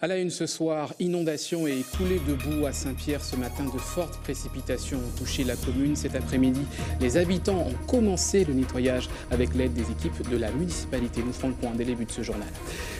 À la une ce soir, inondations et coulées de boue à Saint-Pierre ce matin. De fortes précipitations ont touché la commune. Cet après-midi, les habitants ont commencé le nettoyage avec l'aide des équipes de la municipalité. Nous ferons le point dès le début de ce journal.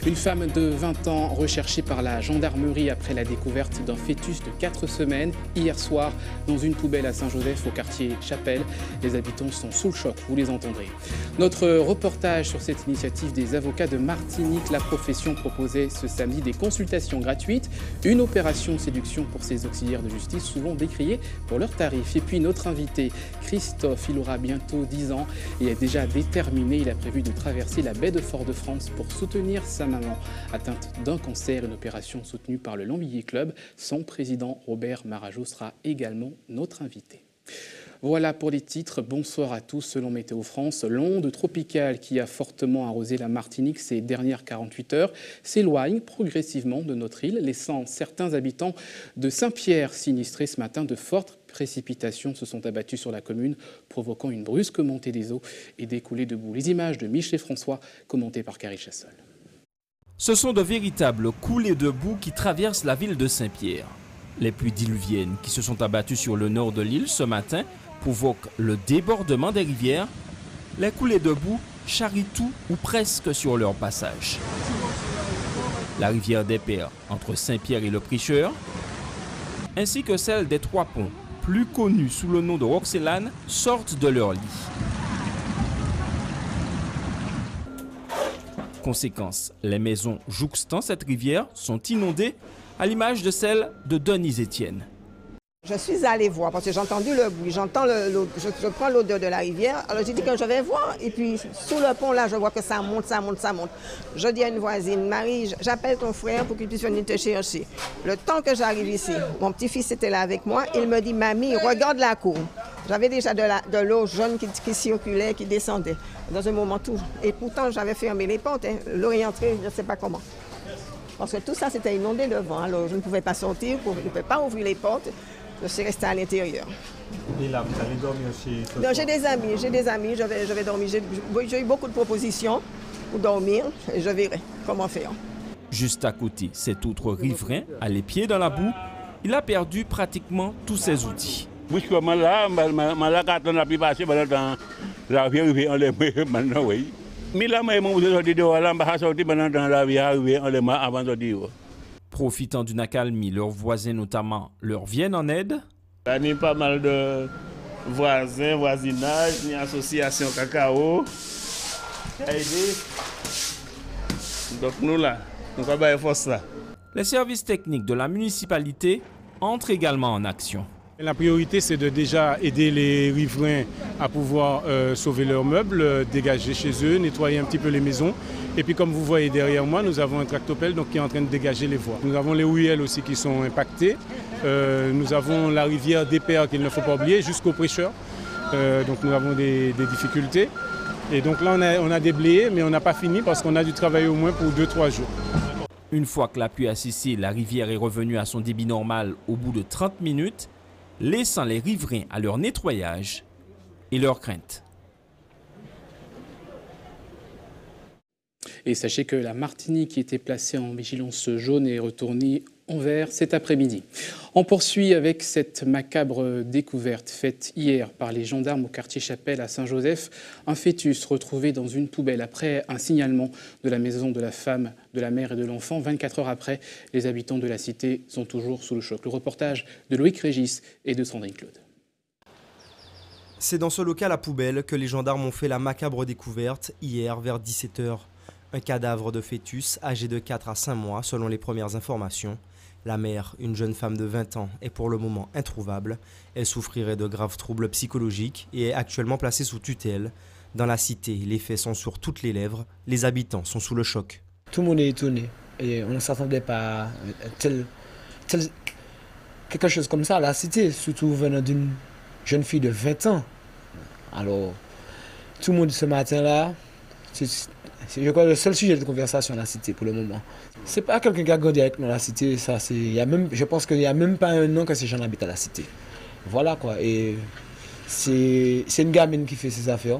Une femme de 20 ans recherchée par la gendarmerie après la découverte d'un fœtus de 4 semaines hier soir dans une poubelle à Saint-Joseph au quartier Chapelle. Les habitants sont sous le choc, vous les entendrez. Notre reportage sur cette initiative des avocats de Martinique. La profession proposait ce samedi des consultations gratuite, une opération séduction pour ces auxiliaires de justice souvent décriés pour leurs tarifs. Et puis notre invité, Christophe, il aura bientôt 10 ans et est déjà déterminé. Il a prévu de traverser la baie de Fort-de-France pour soutenir sa maman atteinte d'un cancer, une opération soutenue par le Lambillier Club. Son président Robert Marajo sera également notre invité. Voilà pour les titres. Bonsoir à tous. Selon Météo France, l'onde tropicale qui a fortement arrosé la Martinique ces dernières 48 heures s'éloigne progressivement de notre île, laissant certains habitants de Saint-Pierre sinistrés ce matin. De fortes précipitations se sont abattues sur la commune, provoquant une brusque montée des eaux et des coulées de boue. Les images de Michel François, commentées par Carrie Chassol. Ce sont de véritables coulées de boue qui traversent la ville de Saint-Pierre. Les pluies diluviennes qui se sont abattues sur le nord de l'île ce matin provoquent le débordement des rivières. Les coulées de boue charrient tout ou presque sur leur passage. La rivière des Pères entre Saint-Pierre et le Prêcheur, ainsi que celle des Trois Ponts, plus connue sous le nom de Roxelane, sortent de leur lit. Conséquence, les maisons jouxtant cette rivière sont inondées à l'image de celle de Denise Etienne. Je suis allée voir parce que j'ai entendu le bruit, je prends l'odeur de la rivière. Alors j'ai dit que je vais voir et puis sous le pont là, je vois que ça monte. Je dis à une voisine, Marie, j'appelle ton frère pour qu'il puisse venir te chercher. Le temps que j'arrive ici, mon petit-fils était là avec moi, il me dit, Mamie, regarde la cour. J'avais déjà de l'eau jaune qui circulait, qui descendait dans un moment tout. Et pourtant, j'avais fermé les portes, l'eau est entrée, je ne sais pas comment. Parce que tout ça, c'était inondé devant. Alors je ne pouvais pas sortir, je ne pouvais pas ouvrir les portes. Je suis restée à l'intérieur. Et là, vous allez dormir aussi? Non, j'ai des amis, je vais dormir. J'ai eu beaucoup de propositions pour dormir et je verrai comment faire. Juste à côté, cet autre riverain, à les pieds dans la boue, il a perdu pratiquement tous ses outils. Brusquement là, la carte n'a pu passer dans la rivière maintenant, oui. Mais là, je suis sorti dehors, je suis sorti dans la rivière avant de dire. Profitant d'une accalmie, leurs voisins notamment leur viennent en aide. Il y a pas mal de voisins, voisinage, une association cacao. Donc nous là, nous avons faire force là. Les services techniques de la municipalité entrent également en action. La priorité, c'est de déjà aider les riverains à pouvoir sauver leurs meubles, dégager chez eux, nettoyer un petit peu les maisons. Et puis comme vous voyez derrière moi, nous avons un tractopelle qui est en train de dégager les voies. Nous avons les ruelles aussi qui sont impactées. Nous avons la rivière des Pères qu'il ne faut pas oublier jusqu'au Prêcheur. Donc nous avons des difficultés. Et donc là, on a déblayé, mais on n'a pas fini parce qu'on a dû travailler au moins pour 2-3 jours. Une fois que la pluie a cessé, la rivière est revenue à son débit normal au bout de 30 minutes, laissant les riverains à leur nettoyage et leurs craintes. Et sachez que la Martinique, qui était placée en vigilance jaune, est retournée en vert cet après-midi. On poursuit avec cette macabre découverte faite hier par les gendarmes au quartier Chapelle à Saint-Joseph. Un fœtus retrouvé dans une poubelle après un signalement de la maison de la femme, de la mère et de l'enfant. 24 heures après, les habitants de la cité sont toujours sous le choc. Le reportage de Loïc Régis et de Sandrine Claude. C'est dans ce local à poubelle que les gendarmes ont fait la macabre découverte hier vers 17 h. Un cadavre de fœtus âgé de 4 à 5 mois selon les premières informations. La mère, une jeune femme de 20 ans, est pour le moment introuvable. Elle souffrirait de graves troubles psychologiques et est actuellement placée sous tutelle. Dans la cité, les faits sont sur toutes les lèvres. Les habitants sont sous le choc. Tout le monde est étonné et on ne s'attendait pas à quelque chose comme ça à la cité, surtout venant d'une jeune fille de 20 ans. Alors, tout le monde ce matin-là, je crois, le seul sujet de conversation à la cité pour le moment. C'est pas quelqu'un qui a grandi avec nous à la cité, je pense qu'il n'y a même pas un an que ces gens habitent à la cité. Voilà quoi, et c'est une gamine qui fait ses affaires,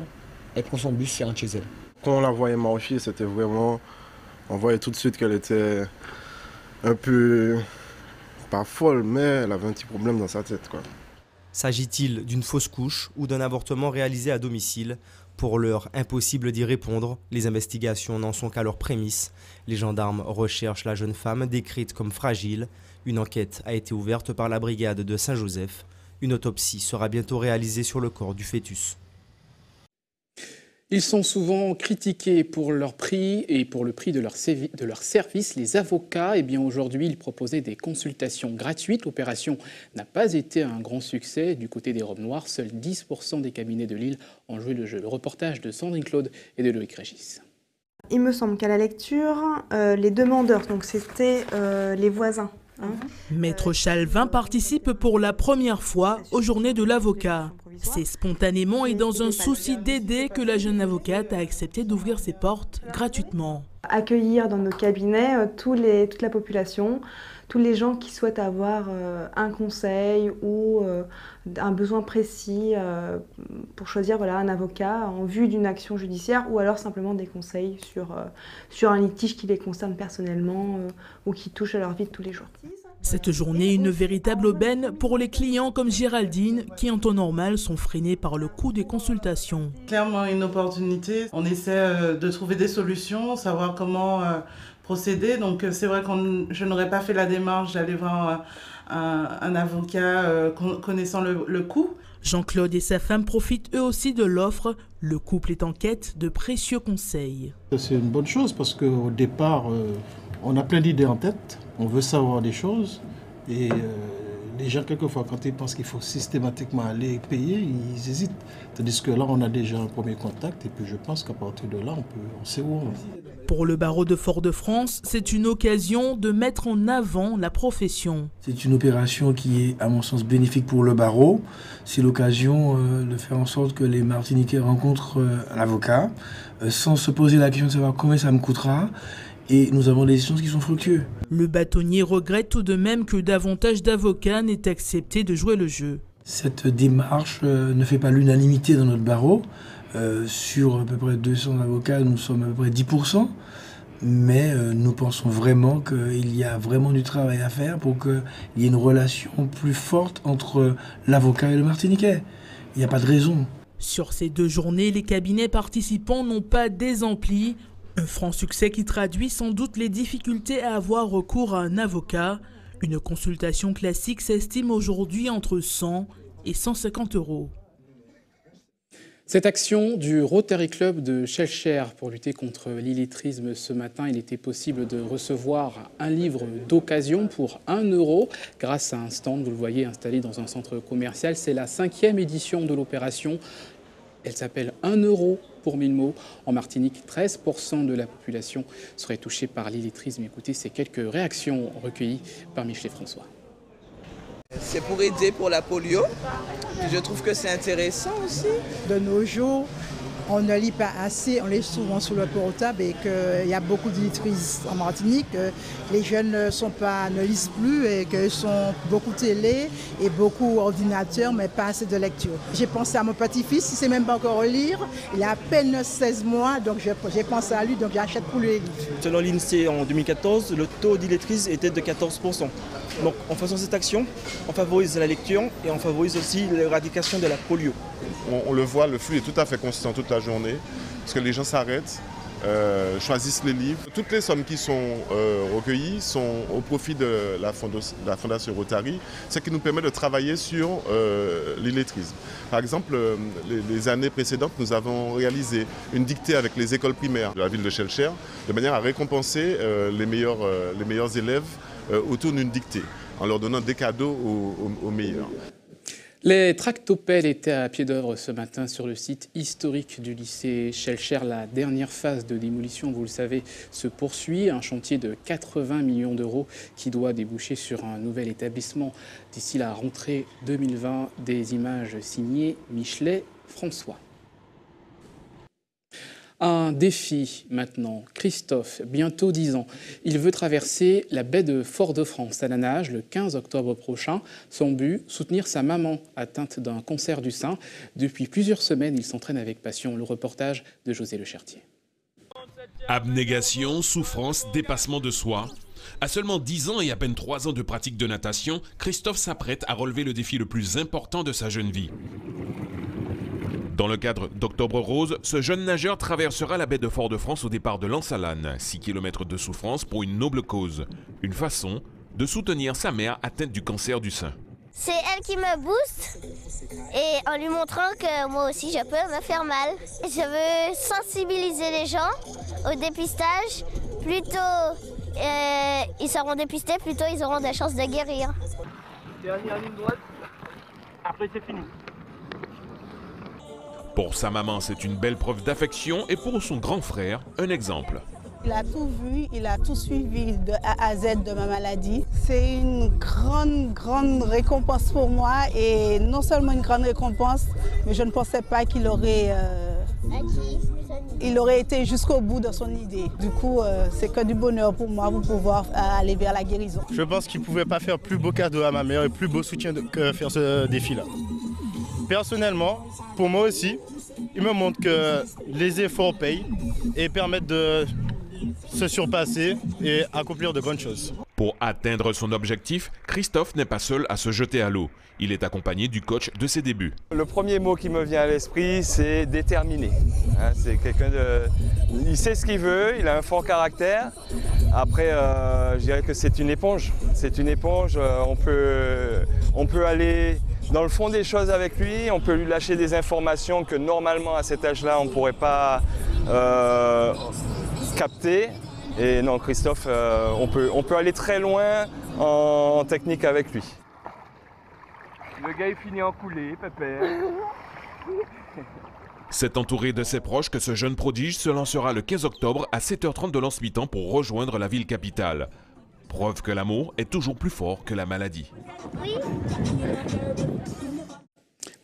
elle prend son bus, elle rentre chez elle. Quand on la voyait marcher, c'était vraiment, on voyait tout de suite qu'elle était un peu, pas folle, mais elle avait un petit problème dans sa tête, quoi. S'agit-il d'une fausse couche ou d'un avortement réalisé à domicile? Pour l'heure, impossible d'y répondre. Les investigations n'en sont qu'à leurs prémices. Les gendarmes recherchent la jeune femme décrite comme fragile. Une enquête a été ouverte par la brigade de Saint-Joseph. Une autopsie sera bientôt réalisée sur le corps du fœtus. Ils sont souvent critiqués pour leur prix et pour le prix de leur service. Les avocats, eh bien aujourd'hui, ils proposaient des consultations gratuites. L'opération n'a pas été un grand succès. Du côté des robes noires, seuls 10% des cabinets de Lille ont joué le jeu. Le reportage de Sandrine Claude et de Loïc Régis. Il me semble qu'à la lecture, les demandeurs, donc c'était les voisins. Maître Chalvin participe pour la première fois aux journées de l'avocat. C'est spontanément et dans un souci d'aider que la jeune avocate a accepté d'ouvrir ses portes gratuitement. Accueillir dans nos cabinets toute la population, tous les gens qui souhaitent avoir un conseil ou un besoin précis pour choisir un avocat en vue d'une action judiciaire ou alors simplement des conseils sur un litige qui les concerne personnellement ou qui touche à leur vie de tous les jours. Cette journée est une véritable aubaine pour les clients comme Géraldine qui en temps normal sont freinés par le coût des consultations. Clairement une opportunité, on essaie de trouver des solutions, savoir comment procéder. Donc c'est vrai que je n'aurais pas fait la démarche d'aller voir un avocat connaissant le coût. Jean-Claude et sa femme profitent eux aussi de l'offre. Le couple est en quête de précieux conseils. C'est une bonne chose parce qu'au départ, on a plein d'idées en tête, on veut savoir des choses et les gens, quelquefois, quand ils pensent qu'il faut systématiquement aller payer, ils hésitent. Tandis que là, on a déjà un premier contact et puis je pense qu'à partir de là, on sait où on va. Pour le barreau de Fort-de-France, c'est une occasion de mettre en avant la profession. C'est une opération qui est, à mon sens, bénéfique pour le barreau. C'est l'occasion de faire en sorte que les Martiniquais rencontrent un avocat sans se poser la question de savoir combien ça me coûtera. Et nous avons des échanges qui sont fructueux. Le bâtonnier regrette tout de même que davantage d'avocats n'aient accepté de jouer le jeu. Cette démarche ne fait pas l'unanimité dans notre barreau. Sur à peu près 200 avocats, nous sommes à peu près 10%. Mais nous pensons vraiment qu'il y a vraiment du travail à faire pour qu'il y ait une relation plus forte entre l'avocat et le Martiniquais. Il n'y a pas de raison. Sur ces 2 journées, les cabinets participants n'ont pas désempli. Un franc succès qui traduit sans doute les difficultés à avoir recours à un avocat. Une consultation classique s'estime aujourd'hui entre 100 et 150 €. Cette action du Rotary Club de Schellcher pour lutter contre l'illettrisme ce matin, il était possible de recevoir un livre d'occasion pour 1 € grâce à un stand, vous le voyez, installé dans un centre commercial. C'est la 5e édition de l'opération. Elle s'appelle 1 € pour 1000 mots. En Martinique, 13% de la population serait touchée par l'illettrisme. Écoutez ces quelques réactions recueillies par Michelet François. C'est pour aider pour la polio. Je trouve que c'est intéressant aussi. De nos jours, on ne lit pas assez, on lit souvent sur le portable et qu'il y a beaucoup d'illettrisme en Martinique. Les jeunes ne lisent plus et qu'ils sont beaucoup télé et beaucoup ordinateur, mais pas assez de lecture. J'ai pensé à mon petit-fils, il ne sait même pas encore lire. Il a à peine 16 mois, donc j'ai pensé à lui, donc j'achète pour lui les livres. Selon l'INSEE, en 2014, le taux d'illettrisme était de 14%. Donc en faisant cette action, on favorise la lecture et on favorise aussi l'éradication de la polio. On le voit, le flux est tout à fait constant toute la journée, parce que les gens s'arrêtent, choisissent les livres. Toutes les sommes qui sont recueillies sont au profit de la Fondation Rotary, ce qui nous permet de travailler sur l'illettrisme. Par exemple, les années précédentes, nous avons réalisé une dictée avec les écoles primaires de la ville de Schellcher, de manière à récompenser les meilleurs élèves autour d'une dictée, en leur donnant des cadeaux aux meilleurs. Les tractopelles étaient à pied d'œuvre ce matin sur le site historique du lycée Schellcher. La dernière phase de démolition, vous le savez, se poursuit. Un chantier de 80 millions € qui doit déboucher sur un nouvel établissement d'ici la rentrée 2020. Des images signées Michelet François. Un défi maintenant. Christophe, bientôt 10 ans. Il veut traverser la baie de Fort-de-France à la nage le 15 octobre prochain. Son but, soutenir sa maman atteinte d'un cancer du sein. Depuis plusieurs semaines, il s'entraîne avec passion. Le reportage de José Le Chertier. Abnégation, souffrance, dépassement de soi. À seulement 10 ans et à peine 3 ans de pratique de natation, Christophe s'apprête à relever le défi le plus important de sa jeune vie. Dans le cadre d'Octobre Rose, ce jeune nageur traversera la baie de Fort-de-France au départ de Lens-Alane, 6 km de souffrance pour une noble cause. Une façon de soutenir sa mère atteinte du cancer du sein. C'est elle qui me booste et en lui montrant que moi aussi je peux me faire mal. Je veux sensibiliser les gens au dépistage. Plus tôt ils seront dépistés, plus tôt ils auront des chances de guérir. Dernière ligne droite, après c'est fini. Pour sa maman, c'est une belle preuve d'affection et pour son grand frère, un exemple. Il a tout vu, il a tout suivi de A à Z de ma maladie. C'est une grande récompense pour moi et non seulement une grande récompense, mais je ne pensais pas qu'il aurait, été jusqu'au bout de son idée. Du coup, c'est que du bonheur pour moi pour pouvoir aller vers la guérison. Je pense qu'il ne pouvait pas faire plus beau cadeau à ma mère et plus beau soutien que faire ce défi-là. Personnellement, pour moi aussi, il me montre que les efforts payent et permettent de se surpasser et accomplir de bonnes choses. Pour atteindre son objectif, Christophe n'est pas seul à se jeter à l'eau. Il est accompagné du coach de ses débuts. Le premier mot qui me vient à l'esprit, c'est déterminé. C'est quelqu'un de... Il sait ce qu'il veut, il a un fort caractère. Après, je dirais que c'est une éponge. C'est une éponge, on peut aller dans le fond des choses avec lui, on peut lui lâcher des informations que normalement à cet âge-là, on ne pourrait pas capter. Et non, Christophe, on peut aller très loin en technique avec lui. Le gars est fini en coulée, pépère. C'est entouré de ses proches que ce jeune prodige se lancera le 15 octobre à 7h30 de Lens-Mitan pour rejoindre la ville capitale. Preuve que l'amour est toujours plus fort que la maladie.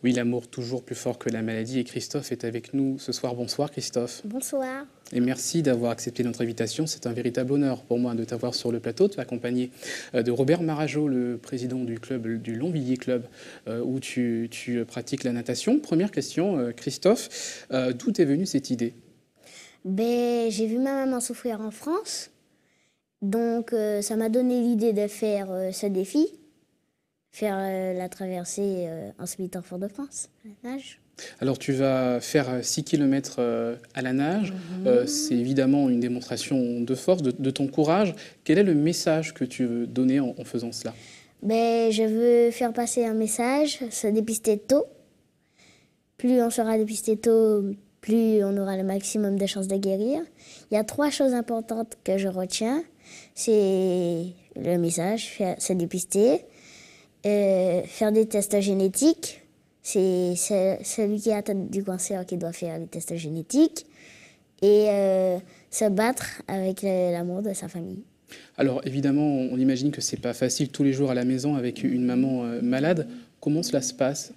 Oui, l'amour toujours plus fort que la maladie. Et Christophe est avec nous ce soir. Bonsoir Christophe. Bonsoir. Et merci d'avoir accepté notre invitation. C'est un véritable honneur pour moi de t'avoir sur le plateau. Tu es accompagné de Robert Marageau, le président du club du Longvilliers Club, où tu pratiques la natation. Première question, Christophe, d'où t'est venue cette idée? J'ai vu ma maman souffrir en France. Donc ça m'a donné l'idée de faire ce défi. Faire la traversée en se mettant Fort de France, la nage. Alors tu vas faire 6 km à la nage. C'est évidemment une démonstration de force, de ton courage. Quel est le message que tu veux donner en faisant cela? Je veux faire passer un message, se dépister tôt. Plus on sera dépisté tôt, plus on aura le maximum de chances de guérir. Il y a 3 choses importantes que je retiens. C'est le message, se dépister. Faire des tests génétiques, c'est celui qui est atteint du cancer qui doit faire les tests génétiques et se battre avec l'amour de sa famille. Alors évidemment, on imagine que c'est pas facile tous les jours à la maison avec une maman malade. Comment cela se passe?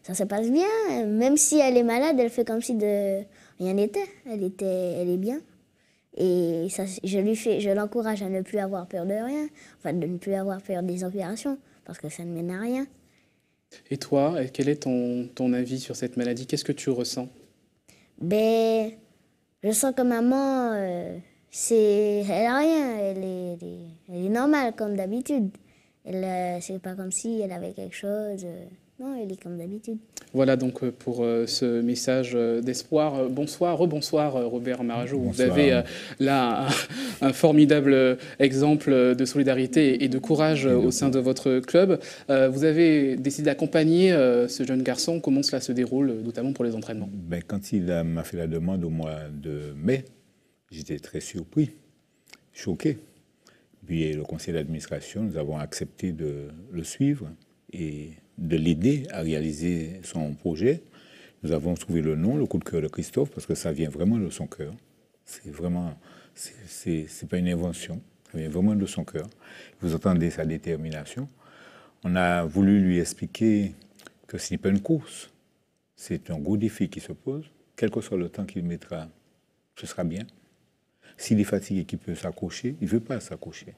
Ça se passe bien, même si elle est malade, elle fait comme si de rien n'était. Elle est bien. Et ça, je l'encourage à ne plus avoir peur de rien, enfin de ne plus avoir peur des opérations. Parce que ça ne mène à rien. Et toi, quel est ton avis sur cette maladie? Qu'est-ce que tu ressens? Je sens que maman, elle n'a rien, elle est normale comme d'habitude. C'est pas comme si elle avait quelque chose. Non, elle est comme d'habitude. Voilà donc pour ce message d'espoir. Bonsoir, rebonsoir Robert Marageau. Vous avez là un formidable exemple de solidarité et de courage au sein de votre club. Vous avez décidé d'accompagner ce jeune garçon. Comment cela se déroule, notamment pour les entraînements? Quand il m'a fait la demande au mois de mai, j'étais très surpris, choqué. Puis le conseil d'administration, nous avons accepté de le suivre et de l'aider à réaliser son projet. Nous avons trouvé le nom, le coup de cœur de Christophe, parce que ça vient vraiment de son cœur. C'est vraiment, c'est pas une invention, ça vient vraiment de son cœur. Vous entendez sa détermination. On a voulu lui expliquer que ce n'est pas une course, c'est un gros défi qui se pose. Quel que soit le temps qu'il mettra, ce sera bien. S'il est fatigué et qu'il peut s'accrocher, il ne veut pas s'accrocher.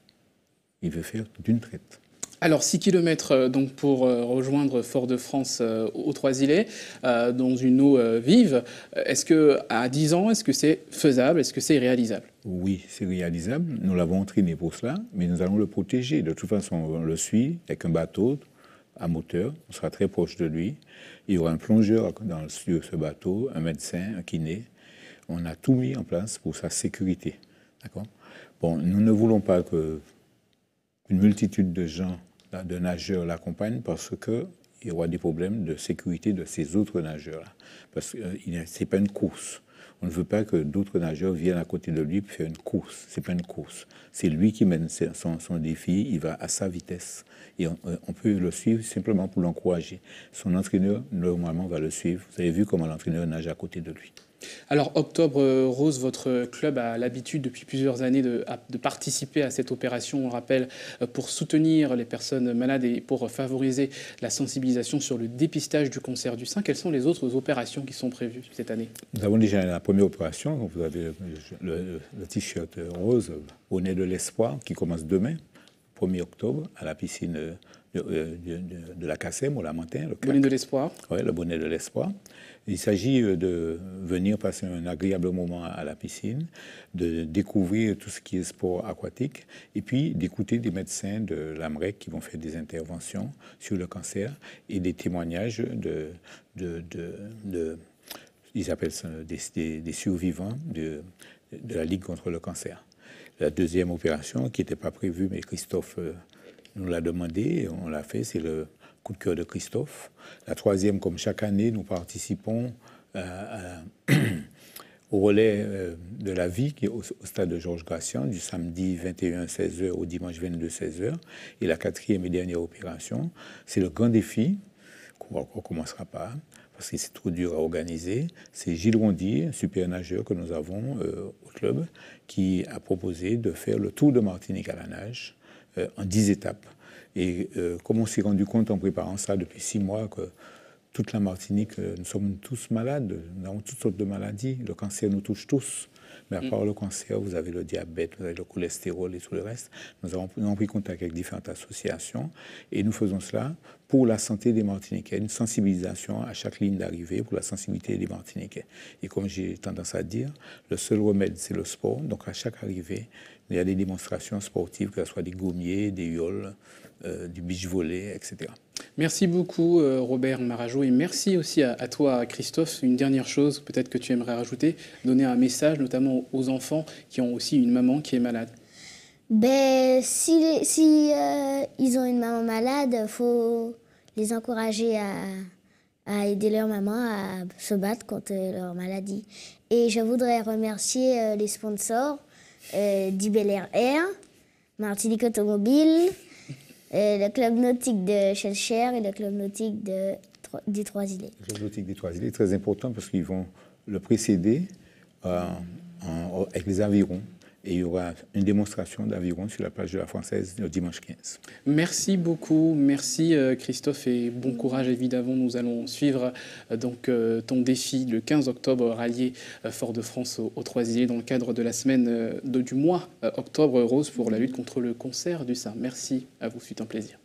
Il veut faire d'une traite. Alors 6 km donc pour rejoindre Fort-de-France aux Trois-Îlets dans une eau vive. Est-ce que à 10 ans, est-ce que c'est faisable? Est-ce que c'est réalisable? Oui, c'est réalisable. Nous l'avons entraîné pour cela, mais nous allons le protéger. De toute façon, on le suit avec un bateau à moteur. On sera très proche de lui. Il y aura un plongeur sur ce bateau, un médecin, un kiné. On a tout mis en place pour sa sécurité. D'accord? Bon, nous ne voulons pas qu'une multitude de gens, de nageurs l'accompagnent parce qu'il y aura des problèmes de sécurité de ces autres nageurs-là. Parce que ce n'est pas une course. On ne veut pas que d'autres nageurs viennent à côté de lui pour faire une course. Ce n'est pas une course. C'est lui qui mène son défi. Il va à sa vitesse. Et on peut le suivre simplement pour l'encourager. Son entraîneur, normalement, va le suivre. Vous avez vu comment l'entraîneur nage à côté de lui. Alors, Octobre Rose, votre club a l'habitude depuis plusieurs années de participer à cette opération, on rappelle, pour soutenir les personnes malades et pour favoriser la sensibilisation sur le dépistage du cancer du sein. Quelles sont les autres opérations qui sont prévues cette année? Nous avons déjà la première opération. Vous avez le t-shirt rose, bonnet de l'espoir, qui commence demain, 1er octobre, à la piscine de la Cassem, au Lamentin. Le bonnet de l'espoir. Oui, le bonnet de l'espoir. Il s'agit de venir passer un agréable moment à la piscine, de découvrir tout ce qui est sport aquatique et puis d'écouter des médecins de l'AMREC qui vont faire des interventions sur le cancer et des témoignages ils appellent ça des survivants de la Ligue contre le cancer. La deuxième opération, qui n'était pas prévue, mais Christophe nous l'a demandé, on l'a fait, c'est le coup de cœur de Christophe. La troisième, comme chaque année, nous participons au relais de la vie qui est au stade de Georges Gracian, du samedi 21 16h au dimanche 22 16h. Et la quatrième et dernière opération, c'est le grand défi, qu'on ne commencera pas, parce que c'est trop dur à organiser. C'est Gilles Rondy, un super nageur que nous avons au club, qui a proposé de faire le tour de Martinique à la nage en 10 étapes. Et comme on s'est rendu compte en préparant ça depuis 6 mois que toute la Martinique, nous sommes tous malades, nous avons toutes sortes de maladies, le cancer nous touche tous. Mais à part le cancer, vous avez le diabète, vous avez le cholestérol et tout le reste. Nous avons pris contact avec différentes associations et nous faisons cela pour la santé des Martiniquais, une sensibilisation à chaque ligne d'arrivée pour la sensibilité des Martiniquais. Et comme j'ai tendance à dire, le seul remède, c'est le sport. Donc à chaque arrivée, il y a des démonstrations sportives, que ce soit des gommiers, des yoles, du beach volley, etc. Merci beaucoup Robert Marajo et merci aussi à toi Christophe. Une dernière chose peut-être que tu aimerais rajouter, donner un message notamment aux enfants qui ont aussi une maman qui est malade. Si ils ont une maman malade, il faut les encourager à aider leur maman à se battre contre leur maladie. Et je voudrais remercier les sponsors d'Ibel Air, Martinique Automobile, le club nautique de Chelcher et le club nautique des Trois-Îlets. Le club nautique des Trois-Îlets est très important parce qu'ils vont le précéder avec les avirons. Et il y aura une démonstration d'aviron sur la plage de la Française le dimanche 15. Merci beaucoup, merci Christophe et bon courage évidemment. Nous allons suivre donc ton défi le 15 octobre rallié Fort-de-France aux Trois-Îlets dans le cadre de la semaine du mois Octobre Rose pour la lutte contre le cancer du sein. Merci à vous, c'est un plaisir.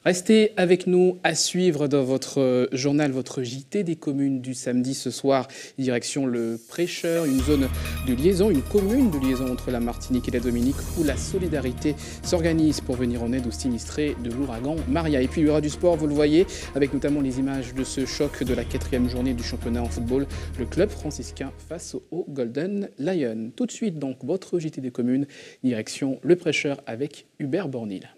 Restez avec nous à suivre dans votre journal, votre JT des communes du samedi ce soir. Direction le Prêcheur, une zone de liaison, une commune de liaison entre la Martinique et la Dominique où la solidarité s'organise pour venir en aide aux sinistrés de l'ouragan Maria. Et puis il y aura du sport, vous le voyez, avec notamment les images de ce choc de la 4e journée du championnat en football, le club franciscain face au Golden Lion. Tout de suite donc votre JT des communes, direction le Prêcheur avec Hubert Bornil.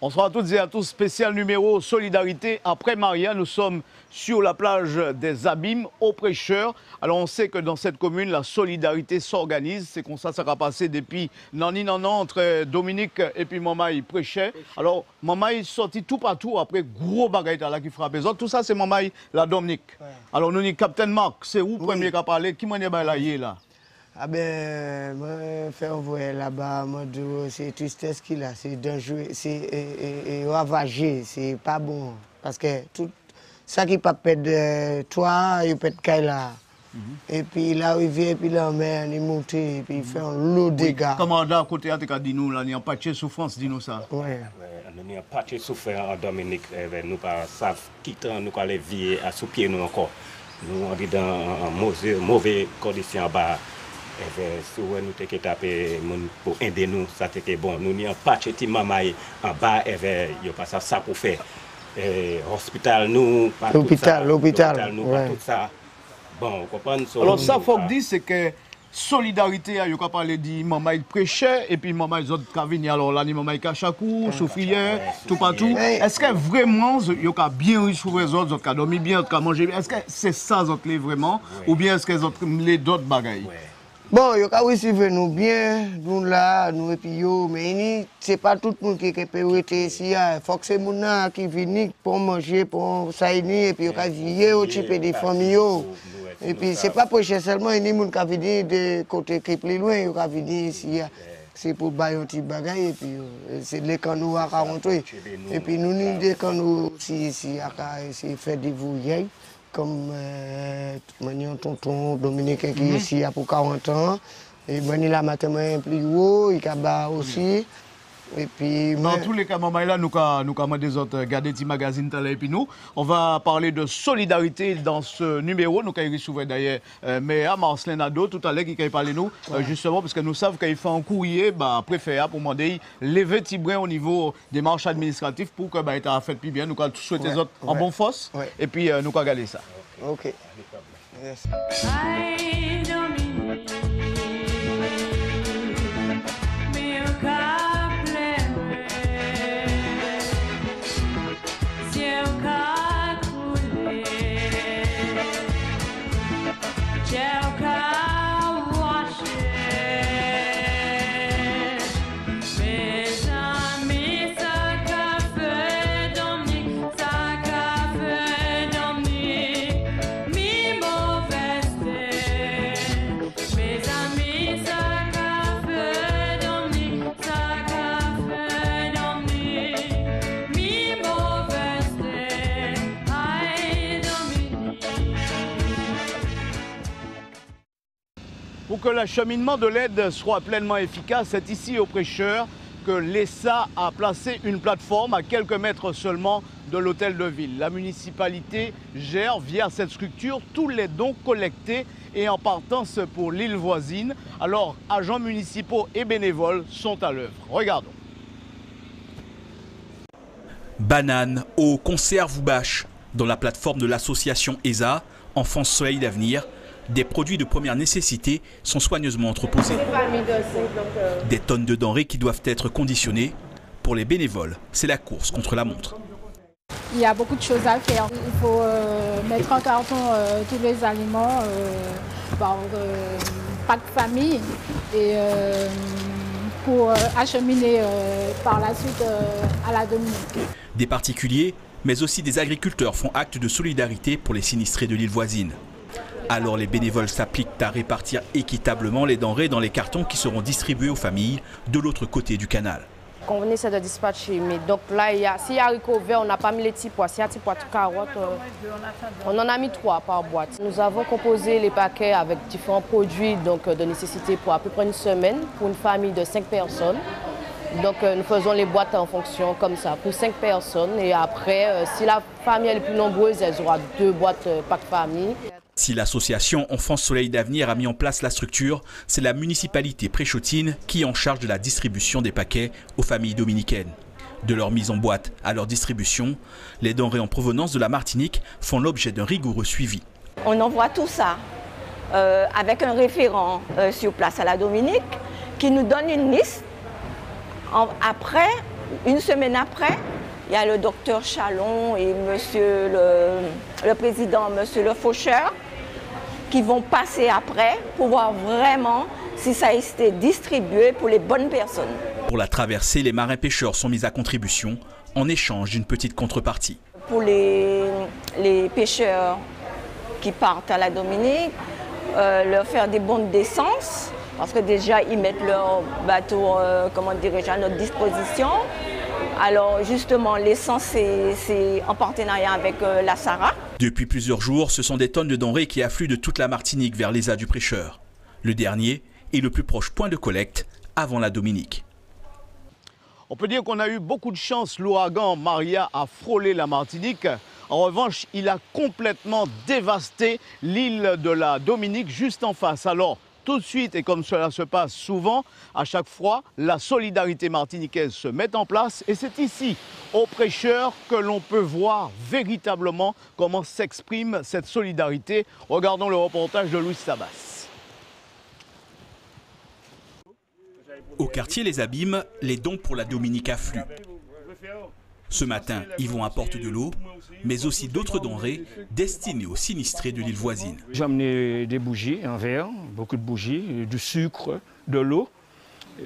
Bonsoir à toutes et à tous, spécial numéro Solidarité. Après Maria, nous sommes sur la plage des Abîmes, au Prêcheur. Alors on sait que dans cette commune, la solidarité s'organise. C'est comme ça va passer depuis nani entre Dominique et puis Mamaï Prêcheur. Alors Mamaï sorti tout partout après gros bagaille là qui frappe. Tout ça c'est Mamaï la Dominique. Ouais. Alors nous dit Captain Marc, c'est où premier qui a parlé? Qui m'a dit là? Ah ben, moi, faire envoyer là-bas, c'est tristesse qu'il a, c'est dangereux, c'est ravagé, c'est pas bon. Parce que tout ça qui peut perdre toi, il peut être là. Et puis il est arrivé, et puis la mer, il est monté, et puis il fait un lot de dégâts. Commandant, à côté, dis-nous, là, il y a un patch de souffrance, dis-nous ça. Oui. Nous avons pas de souffrance en Dominique, nous ne savons pas nous aller vivre à sous pied nous encore. Nous sommes dans mauvaises conditions en bas. Si nous avons tapé pour aider nous, ça c'était bon. Nous n'avons pas de maman en bas, il n'y a pas ça pour faire. L'hôpital, nous, pas tout ça. L'hôpital, nous, pas tout ça. Bon, vous comprenez? Alors ça, il faut dire, c'est que solidarité, il y a parlé de maman il prêchait, et puis maman ils autres qui viennent, alors là, maman il cachakou, souffrière, tout partout. Est-ce que vraiment, il y a bien réussi sur les autres, ils ont dormi bien, ils ont mangé bien? Est-ce que c'est ça, les vraiment, ou bien est-ce qu'ils ont les d'autres bagailles? Bon, il y a aussi nous bien, nous là, nous et puis yo, mais c'est pas tout le monde qui peut être ici. Il faut que c'est les gens qui viennent pour manger, pour s'aérer, et puis il y a vivre au type des familles. Et puis c'est pas pour seulement, il y a des gens qui viennent de côté qui est plus loin, ils viennent ici. C'est pour bailler un petit bagage, et puis c'est les canaux à rentrer. Et puis nous, des canaux ici, à faire des vouilles. Comme mon tonton Dominique qui est ici pour 40 ans. Et Bani la matin plus haut, il a aussi. Et puis, dans tous les cas, maman, là, nous avons des autres garder des magazines et puis nous, on va parler de solidarité dans ce numéro. Nous avons souvent d'ailleurs, mais à Marcelin Nadeau, tout à l'heure, qui a parlé nous, justement, parce que nous savons qu'il fait un courrier, préfet, pour demander lever petit brin au niveau des marches administratives pour que ça ait fait plus bien. Nous allons souhaiter les autres en bonne force, et puis nous allons regarder ça. Ok. Yes. Pour que l'acheminement de l'aide soit pleinement efficace, c'est ici au Prêcheur que l'ESA a placé une plateforme à quelques mètres seulement de l'hôtel de ville. La municipalité gère via cette structure tous les dons collectés et en partance pour l'île voisine. Alors, agents municipaux et bénévoles sont à l'œuvre. Regardons. Bananes, eau, conserve ou bâche. Dans la plateforme de l'association ESA, Enfance Soleil d'Avenir, des produits de première nécessité sont soigneusement entreposés. Des tonnes de denrées qui doivent être conditionnées. Pour les bénévoles, c'est la course contre la montre. Il y a beaucoup de choses à faire. Il faut mettre en carton tous les aliments par pack famille et pour acheminer par la suite à la Dominique. Des particuliers, mais aussi des agriculteurs font acte de solidarité pour les sinistrés de l'île voisine. Alors les bénévoles s'appliquent à répartir équitablement les denrées dans les cartons qui seront distribués aux familles de l'autre côté du canal. Quand on essaie de dispatcher, mais donc là, s'il y a haricots verts, on n'a pas mis les petits pois. S'il y a petits pois de carottes, on en a mis 3 par boîte. Nous avons composé les paquets avec différents produits donc, de nécessité pour à peu près une semaine pour une famille de 5 personnes. Donc nous faisons les boîtes en fonction comme ça pour 5 personnes. Et après, si la famille est plus nombreuse, elle aura 2 boîtes par famille. Si l'association Enfance Soleil d'Avenir a mis en place la structure, c'est la municipalité préchotine qui est en charge de la distribution des paquets aux familles dominicaines. De leur mise en boîte à leur distribution, les denrées en provenance de la Martinique font l'objet d'un rigoureux suivi. On envoie tout ça avec un référent sur place à la Dominique qui nous donne une liste. Après, une semaine après, il y a le docteur Chalon et monsieur le président, monsieur le faucheur, qui vont passer après pour voir vraiment si ça a été distribué pour les bonnes personnes. Pour la traversée, les marins-pêcheurs sont mis à contribution en échange d'une petite contrepartie. Pour les pêcheurs qui partent à la Dominique, leur faire des bons d'essence, parce que déjà ils mettent leur bateau comment dirais-je, à notre disposition. Alors justement, l'essence, c'est en partenariat avec la SARA. Depuis plusieurs jours, ce sont des tonnes de denrées qui affluent de toute la Martinique vers l'ESA du Prêcheur. Le dernier est le plus proche point de collecte avant la Dominique. On peut dire qu'on a eu beaucoup de chance. L'ouragan Maria a frôlé la Martinique. En revanche, il a complètement dévasté l'île de la Dominique juste en face. Alors, tout de suite, et comme cela se passe souvent, à chaque fois, la solidarité martiniquaise se met en place. Et c'est ici, au Prêcheur, que l'on peut voir véritablement comment s'exprime cette solidarité. Regardons le reportage de Louis Sabas. Au quartier Les Abîmes, les dons pour la Dominique affluent. Ce matin, Yvon apporte de l'eau, mais aussi d'autres denrées destinées aux sinistrés de l'île voisine. J'ai amené des bougies, un verre, beaucoup de bougies, du sucre, de l'eau.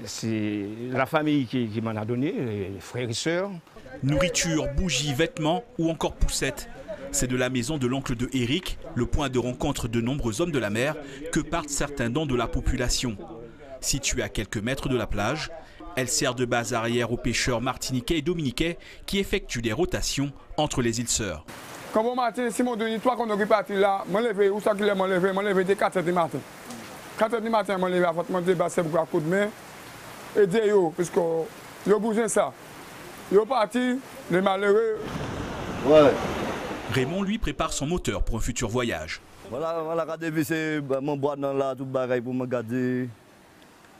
C'est la famille qui m'en a donné, les frères et sœurs. Nourriture, bougies, vêtements ou encore poussettes. C'est de la maison de l'oncle de Eric, le point de rencontre de nombreux hommes de la mer, que partent certains dons de la population. Située à quelques mètres de la plage, elle sert de base arrière aux pêcheurs martiniquais et dominiquais qui effectuent des rotations entre les îles sœurs. Quand on matin, si mon donné, toi qu'on est parti là, je me lève, où ça qu'il est, je me lève dès 4h du matin. 4h du matin, je me lève avant de monter bassin pour un coup de main. Et dire yo, parce que yo besoin ça. Yo parti, les malheureux. Ouais. Raymond, lui, prépare son moteur pour un futur voyage. Voilà, regardez, c'est mon boîte dans là, tout bagaille pour me garder.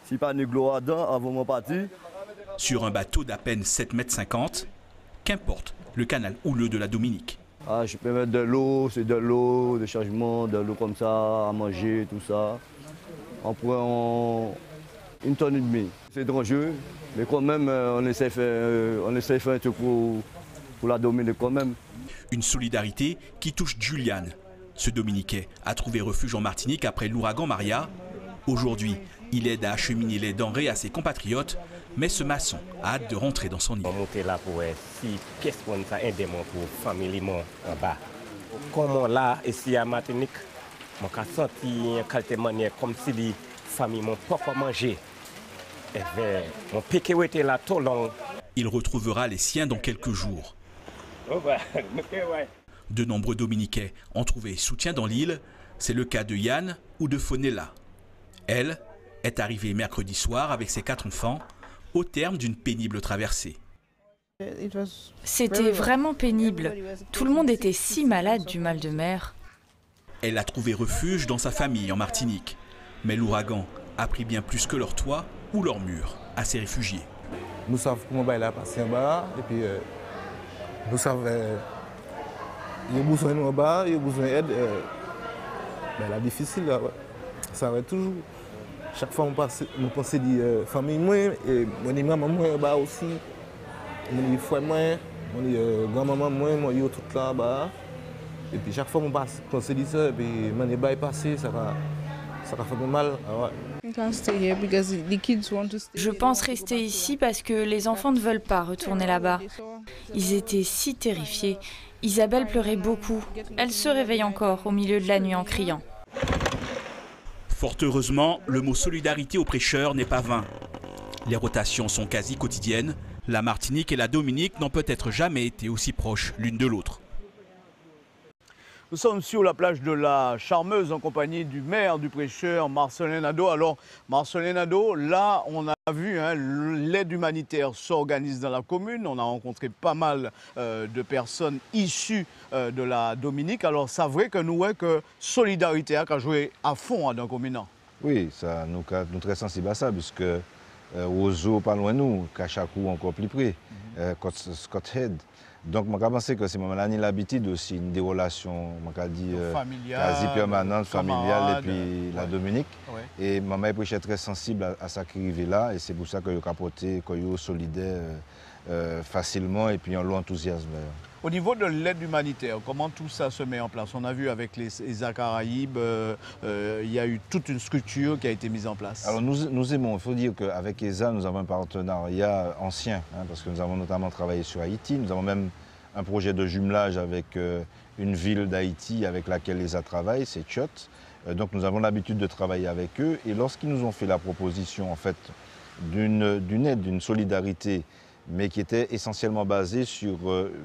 Si pas de gloire dedans, avant de partir. Sur un bateau d'à peine 7,50 m, qu'importe le canal houleux de la Dominique. Ah, je peux mettre de l'eau, c'est de l'eau, de chargement, de l'eau comme ça, à manger, tout ça. On prend une tonne et demie. C'est dangereux, mais quand même, on essaie de faire un truc pour la Dominique quand même. Une solidarité qui touche Juliane. Ce Dominiquais a trouvé refuge en Martinique après l'ouragan Maria. Aujourd'hui, il aide à acheminer les denrées à ses compatriotes, mais ce maçon a hâte de rentrer dans son île. On monte là pour si qu'est-ce qu'on a aidé pour famille en bas. Comme là, ici à Martinique, je me sens une qualité manière comme si les familles m'ont pas mangé. Mon piquet était là tout long. Il retrouvera les siens dans quelques jours. De nombreux Dominiquais ont trouvé soutien dans l'île. C'est le cas de Yann ou de Fonella. Elle est arrivée mercredi soir avec ses 4 enfants au terme d'une pénible traversée. C'était vraiment pénible. Tout le monde était si malade du mal de mer. Elle a trouvé refuge dans sa famille en Martinique. Mais l'ouragan a pris bien plus que leur toit ou leur mur à ces réfugiés. Nous savons comment il a passé en bas et puis nous savons qu'il y a besoin de nous en bas, il y a besoin d'aide. La difficile, ça va toujours. Chaque fois, nous pensons des familles moins, et mon maman moins en bas aussi, mon frère moins, mon grand-maman moins, mon yo tout là-bas. Et puis chaque fois, on pense de ça, et puis mon bas est passé, ça va faire mal. Je pense rester ici parce que les enfants ne veulent pas retourner là-bas. Ils étaient si terrifiés. Isabelle pleurait beaucoup. Elle se réveille encore au milieu de la nuit en criant. Fort heureusement, le mot solidarité aux prêcheurs n'est pas vain. Les rotations sont quasi quotidiennes. La Martinique et la Dominique n'ont peut-être jamais été aussi proches l'une de l'autre. Nous sommes sur la plage de la Charmeuse en compagnie du maire du Prêcheur, Marcelin Nadeau. Alors, Marcelin Nadeau, là, on a vu, l'aide humanitaire s'organise dans la commune. On a rencontré pas mal de personnes issues de la Dominique. Alors, c'est vrai que nous, que solidarité a joué à fond dans le commune. Oui, ça, nous sommes très sensibles à ça, puisque Ozo, pas loin de nous, Kachakou encore plus près, Scott Head. Donc, je pense que c'est l'habitude aussi des relations quasi permanentes, familiales, et puis la Dominique. Ouais. Et maman est très sensible à ce qui arrive là, et c'est pour ça que je capoté, que je solidaire facilement, et puis en l'enthousiasme. Au niveau de l'aide humanitaire, comment tout ça se met en place? On a vu avec les ESA Caraïbes, il y a eu toute une structure qui a été mise en place. Alors nous aimons, il faut dire qu'avec ESA, nous avons un partenariat ancien, parce que nous avons notamment travaillé sur Haïti. Nous avons même un projet de jumelage avec une ville d'Haïti avec laquelle ESA travaille, c'est Tchot. Donc nous avons l'habitude de travailler avec eux. Et lorsqu'ils nous ont fait la proposition en fait, d'une aide, d'une solidarité mais qui était essentiellement basée sur,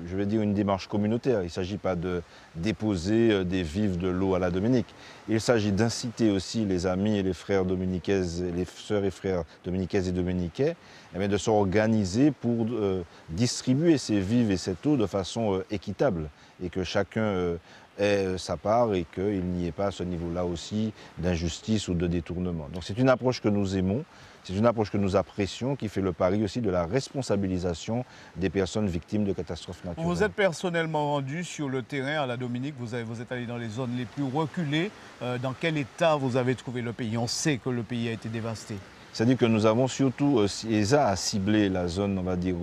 je vais dire, une démarche communautaire. Il ne s'agit pas de déposer des vivres de l'eau à la Dominique. Il s'agit d'inciter aussi les amis et les frères dominicains, les sœurs et frères dominicains et dominicains, de s'organiser pour distribuer ces vivres et cette eau de façon équitable et que chacun ait sa part et qu'il n'y ait pas à ce niveau-là aussi d'injustice ou de détournement. Donc c'est une approche que nous aimons. C'est une approche que nous apprécions, qui fait le pari aussi de la responsabilisation des personnes victimes de catastrophes naturelles. Vous êtes personnellement rendu sur le terrain à la Dominique, vous êtes allé dans les zones les plus reculées. Dans quel état vous avez trouvé le pays? On sait que le pays a été dévasté. C'est-à-dire que nous avons surtout, ESA a ciblé la zone, on va dire,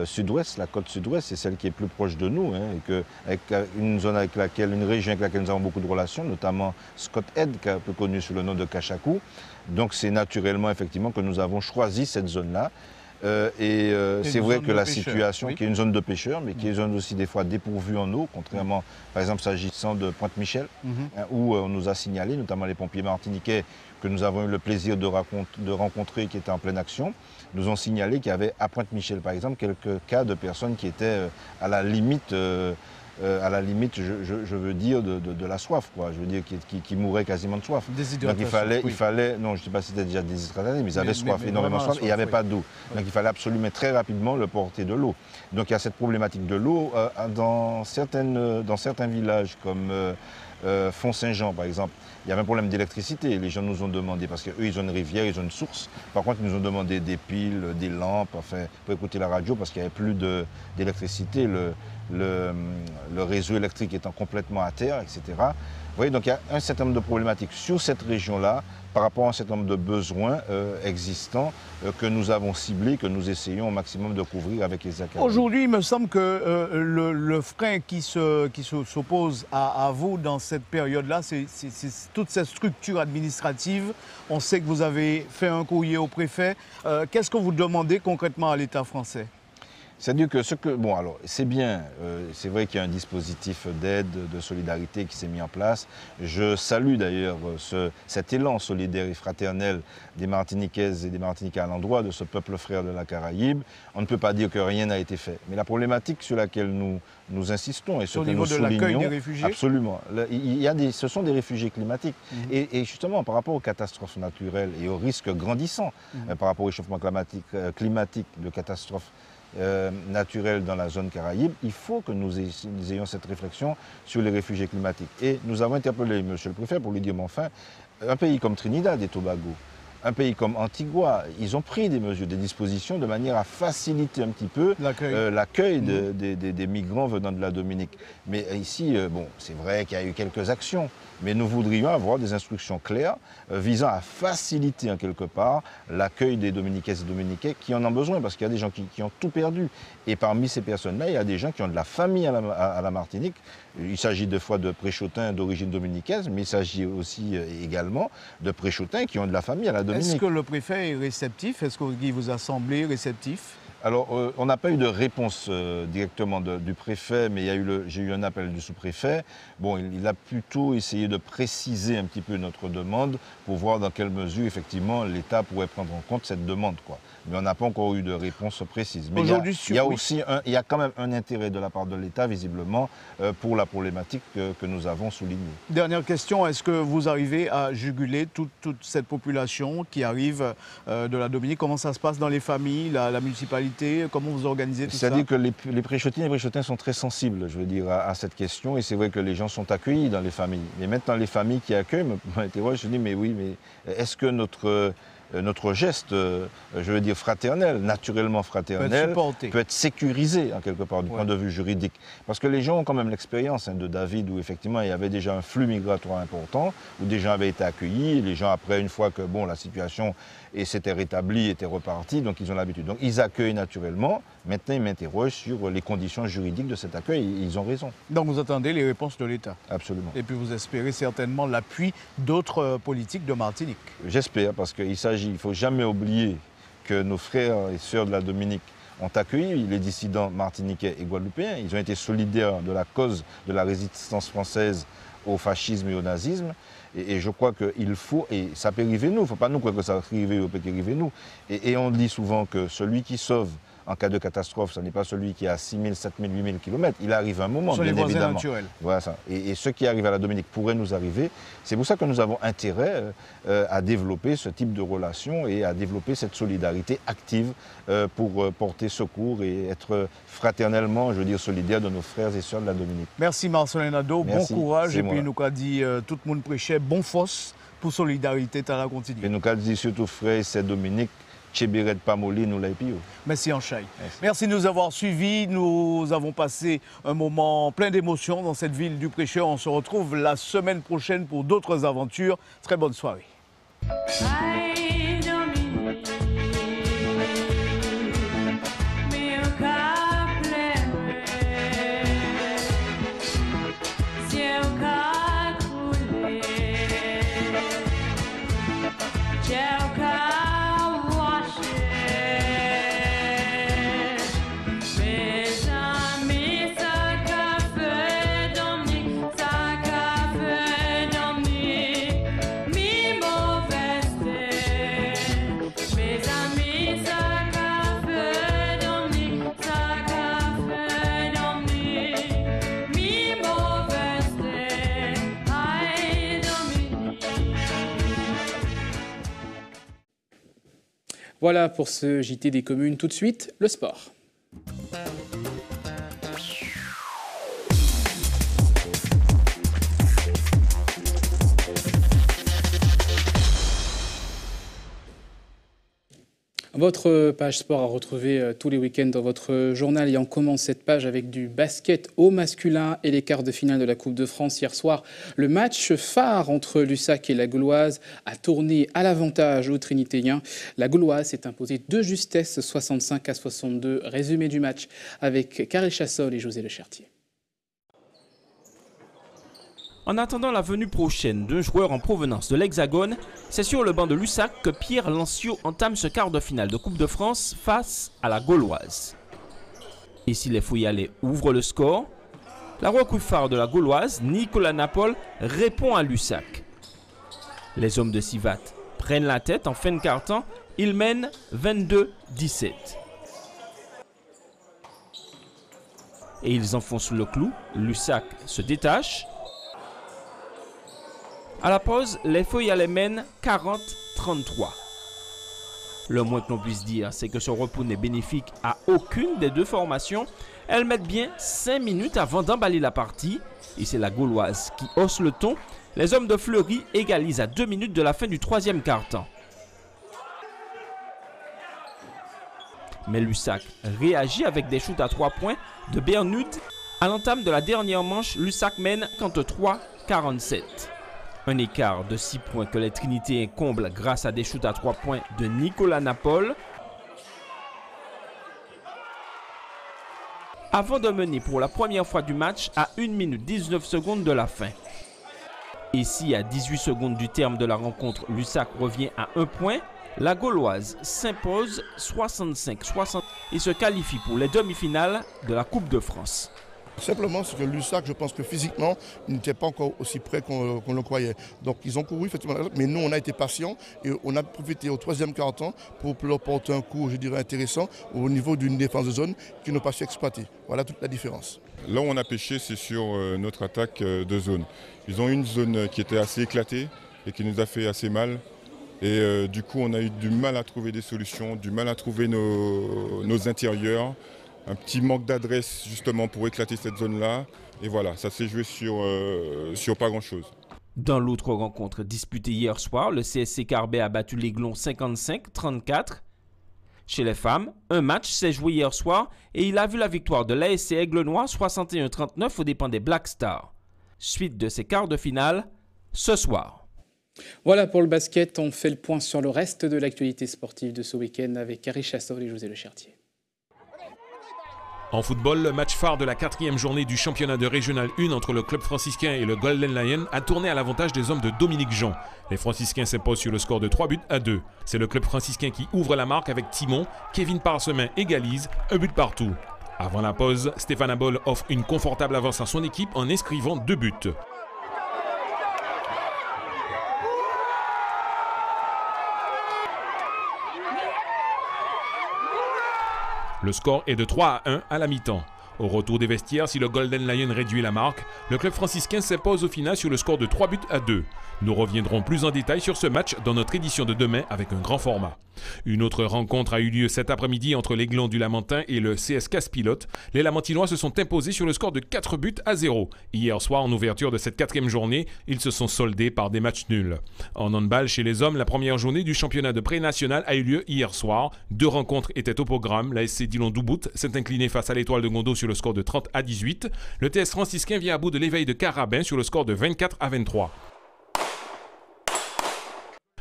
sud-ouest, la côte sud-ouest, c'est celle qui est plus proche de nous, et que, avec une zone avec laquelle, une région avec laquelle nous avons beaucoup de relations, notamment Scott Head, qui est un peu connu sous le nom de Cachakou. Donc c'est naturellement, effectivement, que nous avons choisi cette zone-là. C'est vrai que la situation, qui est une zone de pêcheurs, mais qui est une zone aussi des fois dépourvue en eau, contrairement, par exemple, s'agissant de Pointe-Michel, où on nous a signalé, notamment les pompiers martiniquais, que nous avons eu le plaisir de rencontrer, qui étaient en pleine action, nous ont signalé qu'il y avait à Pointe-Michel, par exemple, quelques cas de personnes qui étaient à la limite, je veux dire, de la soif, quoi. Je veux dire, qui mouraient quasiment de soif. Donc il fallait, non, je ne sais pas si c'était déjà déshydraté, mais ils avaient soif, énormément soif, et il n'y avait pas d'eau. Donc il fallait absolument très rapidement le porter de l'eau. Donc il y a cette problématique de l'eau dans certains villages comme Font-Saint-Jean, par exemple. Il y avait un problème d'électricité. Les gens nous ont demandé, parce qu'eux, ils ont une rivière, ils ont une source. Par contre, ils nous ont demandé des piles, des lampes, enfin, pour écouter la radio, parce qu'il n'y avait plus d'électricité. Le réseau électrique étant complètement à terre, etc. Vous voyez, donc il y a un certain nombre de problématiques sur cette région-là, par rapport à un certain nombre de besoins existants que nous avons ciblés, que nous essayons au maximum de couvrir avec les accords. Aujourd'hui, il me semble que le frein qui s'oppose à vous dans cette période-là, c'est toute cette structure administrative. On sait que vous avez fait un courrier au préfet. Qu'est-ce que vous demandez concrètement à l'État français? C'est-à-dire que bon, alors, c'est bien, c'est vrai qu'il y a un dispositif d'aide, de solidarité qui s'est mis en place. Je salue d'ailleurs cet élan solidaire et fraternel des Martiniquaises et des Martiniquais à l'endroit de ce peuple frère de la Caraïbe. On ne peut pas dire que rien n'a été fait. Mais la problématique sur laquelle nous insistons et ce que nous soulignons... Au niveau de l'accueil des réfugiés? Absolument. Ce sont des réfugiés climatiques. Et justement, par rapport aux catastrophes naturelles et aux risques grandissants, par rapport au réchauffement climatique, de catastrophes naturelles dans la zone Caraïbe, il faut que nous ayons cette réflexion sur les réfugiés climatiques. Et nous avons interpellé M. le Préfet pour lui dire, mais enfin, un pays comme Trinidad et Tobago, un pays comme Antigua, ils ont pris des mesures, des dispositions de manière à faciliter un petit peu l'accueil des migrants venant de la Dominique. Mais ici, bon, c'est vrai qu'il y a eu quelques actions, mais nous voudrions avoir des instructions claires visant à faciliter en quelque part l'accueil des Dominicaines et Dominicains qui en ont besoin, parce qu'il y a des gens qui ont tout perdu. Et parmi ces personnes-là, il y a des gens qui ont de la famille à la Martinique. Il s'agit des fois de préchotins d'origine dominicaine, mais il s'agit aussi également de préchotins qui ont de la famille à la Dominique. Est-ce que le préfet est réceptif? Est-ce qu'il vous a semblé réceptif? Alors, on n'a pas eu de réponse directement du préfet, mais j'ai eu un appel du sous-préfet. Bon, il a plutôt essayé de préciser un petit peu notre demande pour voir dans quelle mesure, effectivement, l'État pourrait prendre en compte cette demande, quoi. Mais on n'a pas encore eu de réponse précise. Mais il y a quand même un intérêt de la part de l'État, visiblement, pour la problématique que nous avons soulignée. Dernière question, est-ce que vous arrivez à juguler toute cette population qui arrive de la Dominique? Comment ça se passe dans les familles, la municipalité? Comment vous organisez tout ça? C'est-à-dire que les préchotines et les préchotins sont très sensibles, je veux dire, à cette question. Et c'est vrai que les gens sont accueillis dans les familles. Mais maintenant, les familles qui accueillent m'interrogent, je dis, mais oui, mais est-ce que notre geste, je veux dire fraternel, naturellement fraternel, peut être sécurisé en quelque part du point de vue juridique. Parce que les gens ont quand même l'expérience de David où effectivement il y avait déjà un flux migratoire important, où des gens avaient été accueillis, et les gens après, une fois que bon, la situation s'était rétablie, étaient repartis, donc ils ont l'habitude. Donc ils accueillent naturellement. Maintenant ils m'interrogent sur les conditions juridiques de cet accueil et ils ont raison. Donc vous attendez les réponses de l'État? Absolument. Et puis vous espérez certainement l'appui d'autres politiques de Martinique? J'espère, parce qu'il ne faut jamais oublier que nos frères et sœurs de la Dominique ont accueilli les dissidents martiniquais et guadeloupéens. Ils ont été solidaires de la cause de la résistance française au fascisme et au nazisme. Et je crois qu'il faut, et ça peut arriver nous, il ne faut pas nous croire que ça va arriver ou peut arriver nous. Et on dit souvent que celui qui sauve en cas de catastrophe, ce n'est pas celui qui est à 6 000, 7 000, 8 000 km. Il arrive un moment, Sur les bien voisins évidemment. naturels. Voilà ça. Et ce qui arrive à la Dominique pourrait nous arriver. C'est pour ça que nous avons intérêt à développer ce type de relation et à développer cette solidarité active pour porter secours et être fraternellement, je veux dire, solidaire de nos frères et sœurs de la Dominique. Merci Marcelin Nadeau, bon courage. Et puis nous avons dit, tout le monde prêchait, bon force pour solidarité, tu la continuer. Et nous avons dit surtout frères et sœurs Dominique, Tchéberet Pamoli, nous l'avons. Merci Anchaï. Merci de nous avoir suivis. Nous avons passé un moment plein d'émotions dans cette ville du prêcheur. On se retrouve la semaine prochaine pour d'autres aventures. Très bonne soirée. Voilà pour ce JT des communes. Tout de suite, le sport. Votre page sport à retrouver tous les week-ends dans votre journal. Et on commence cette page avec du basket au masculin et les quarts de finale de la Coupe de France. Hier soir, le match phare entre Lussac et la Gauloise a tourné à l'avantage aux Trinitéens. La Gauloise s'est imposée de justesse 65-62. Résumé du match avec Karel Chassol et José Lechertier. En attendant la venue prochaine d'un joueur en provenance de l'Hexagone, c'est sur le banc de Lussac que Pierre Lancio entame ce quart de finale de Coupe de France face à la Gauloise. Et si les Fouillalais ouvrent le score, la recrue phare de la Gauloise, Nicolas Napol, répond à Lussac. Les hommes de Sivat prennent la tête en fin de quart-temps, ils mènent 22-17. Et ils enfoncent le clou, Lussac se détache. À la pause, les Fouillalais mènent 40-33. Le moins que l'on puisse dire, c'est que ce repos n'est bénéfique à aucune des deux formations. Elles mettent bien 5 minutes avant d'emballer la partie. Et c'est la Gauloise qui hausse le ton. Les hommes de Fleury égalisent à 2 minutes de la fin du troisième quart-temps. Mais Lussac réagit avec des shoots à 3 points de Bernud. À l'entame de la dernière manche, Lussac mène 53-47. Un écart de 6 points que les Trinitéens comblent grâce à des shoots à 3 points de Nicolas Napol. Avant de mener pour la première fois du match à 1 minute 19 secondes de la fin. Et si à 18 secondes du terme de la rencontre, Lussac revient à 1 point, la Gauloise s'impose 65-60 et se qualifie pour les demi-finales de la Coupe de France. Simplement, c'est que Lussac, je pense que physiquement, n'était pas encore aussi près qu'on le croyait. Donc ils ont couru, effectivement, mais nous, on a été patients et on a profité au troisième quart-temps pour leur porter un coup, je dirais, intéressant au niveau d'une défense de zone qu'ils n'ont pas su exploiter. Voilà toute la différence. Là où on a pêché, c'est sur notre attaque de zone. Ils ont une zone qui était assez éclatée et qui nous a fait assez mal. Et du coup, on a eu du mal à trouver des solutions, du mal à trouver nos intérieurs. Un petit manque d'adresse justement pour éclater cette zone-là. Et voilà, ça s'est joué sur pas grand-chose. Dans l'autre rencontre disputée hier soir, le CSC Carbet a battu l'Aiglon 55-34. Chez les femmes, un match s'est joué hier soir et il a vu la victoire de l'ASC Aigle-Noir 61-39 aux dépens des Black Stars. Suite de ces quarts de finale, ce soir. Voilà pour le basket, on fait le point sur le reste de l'actualité sportive de ce week-end avec Karel Chassol et José Lechertier. En football, le match phare de la 4e journée du championnat de Régional 1 entre le club franciscain et le Golden Lion a tourné à l'avantage des hommes de Dominique Jean. Les franciscains s'imposent sur le score de 3-2. C'est le club franciscain qui ouvre la marque avec Timon. Kevin Parsemin égalise, 1 but partout. Avant la pause, Stéphane Abol offre une confortable avance à son équipe en inscrivant 2 buts. Le score est de 3-1 à la mi-temps. Au retour des vestiaires, si le Golden Lion réduit la marque, le club franciscain s'impose au final sur le score de 3-2. Nous reviendrons plus en détail sur ce match dans notre édition de demain avec un grand format. Une autre rencontre a eu lieu cet après-midi entre l'Aiglon du Lamentin et le CS Casse-Pilote. Les Lamentinois se sont imposés sur le score de 4-0. Hier soir, en ouverture de cette 4e journée, ils se sont soldés par des matchs nuls. En handball, chez les hommes, la première journée du championnat de pré-national a eu lieu hier soir. 2 rencontres étaient au programme. La SC Dillon-Doubout s'est inclinée face à l'Étoile de Gondo sur le score de 30-18. Le TS franciscain vient à bout de l'Éveil de Carabin sur le score de 24-23.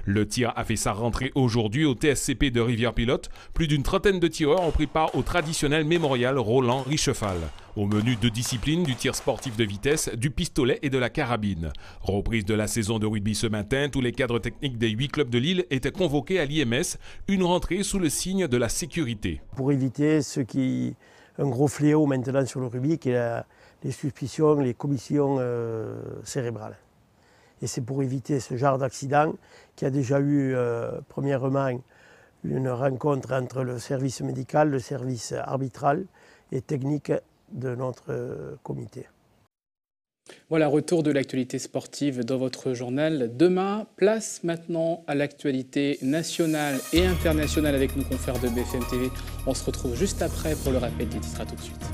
Le tir a fait sa rentrée aujourd'hui au TSCP de Rivière-Pilote. Plus d'une trentaine de tireurs ont pris part au traditionnel mémorial Roland Richefal. Au menu 2 disciplines, du tir sportif de vitesse, du pistolet et de la carabine. Reprise de la saison de rugby ce matin, tous les cadres techniques des 8 clubs de Lille étaient convoqués à l'IMS, une rentrée sous le signe de la sécurité. Pour éviter un gros fléau maintenant sur le rugby, qui est les suspicions, les commissions cérébrales. Et c'est pour éviter ce genre d'accident qu'il y a déjà eu, premièrement, une rencontre entre le service médical, le service arbitral et technique de notre comité. Voilà, retour de l'actualité sportive dans votre journal. Demain, place maintenant à l'actualité nationale et internationale avec nos confrères de BFM TV. On se retrouve juste après pour le rappel des titres. À tout de suite.